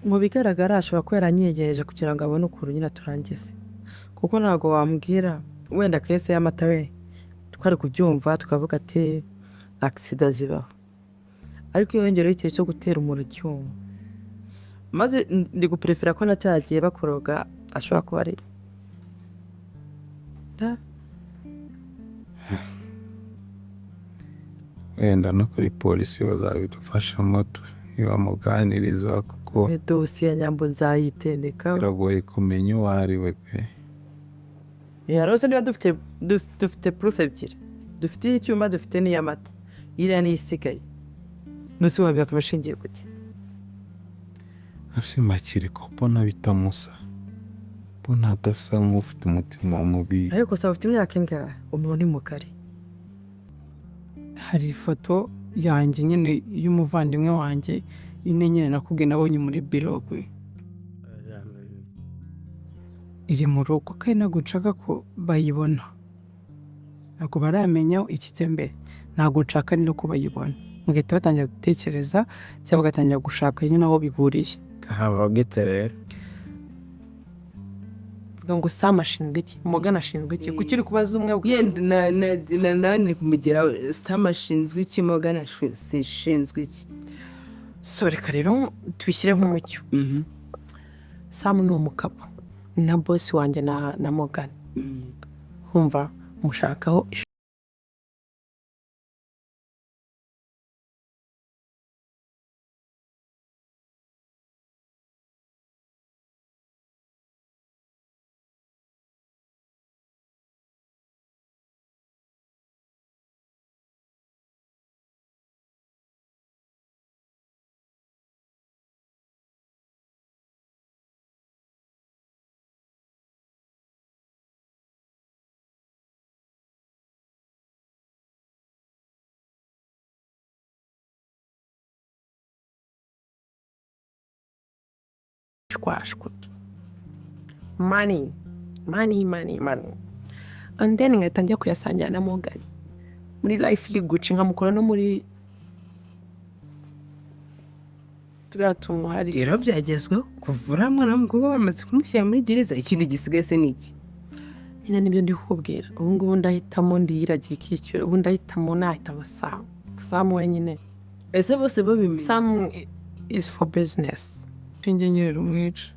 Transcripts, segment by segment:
mu bigaragara ashobora kuba yaranyegereje kugira ngo abone ukuntu nyine turangize, kuko ntabwo wambwira wenda kese y'amata we twari kubyumva tukavuga ati agisida zibaho, ariko iyo yongereho ikintu cyo gutera umuntu icyuma, maze ndi guprefera ko na cyagiye bakoroga ashobora kuba ari wenda no kuri polisi bazabidufashamo bamuganiriza, kuko dosiye ya Nyambo nzayitendeka. biragoye kumenya uwo ari we pe. Rose niba dufite proof ebyiri, dufite icyuma dufite n'iy'amata, iriya niyo isigaye, nusi wabika bashingiye kuki Asi makiri ko mbona bitamusa, mbona adasa nk'ufite umutima mubi. ariko saba ufite imyaka ingahe? Umuntu ni mukari. hari ifoto yanjye nyine y'umuvandimwe wanjye ine nyine nakubwiye nabonye muri birogwe iri mu rugo, kandi ntabwo nshaka ko bayibona, ntabwo baramenya ikijya mbere, ntabwo nshaka no ko bayibona, mugahita batangira gutekereza cyangwa bagatangira gushaka nyine aho bihuriye. Haba gite rero vuga ngo Sam ashinzwe iki, Morgan ashinzwe iki, kuki uri kubaza umwe yenda na ni kumugera Sam ashinzwe iki, Morgan ashinzwe iki? so reka rero tubishyire nk'umucyo. Sam ni umukapa na boss wanjye na Morgan, humva mushakaho shwashwa money and then ngahita njya kuyasangira na Morgan muri life iri guca, nkamukora no muri turiya tuntu hari. Rero byagezweho kuvura mwana w'umukobwa bamaze kumushyira muri gereza, ikindi gisigaye se ni iki? nyine nibyo ndi kukubwira. ubu ngubu ndahitamo ndiyiragiye ikishyura, ubu ndahitamo nahitamo Sam wenyine. Ese bose babimenye? Sam is for business. Shinge nyine umwica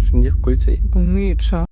shingiye kuri cyo umwica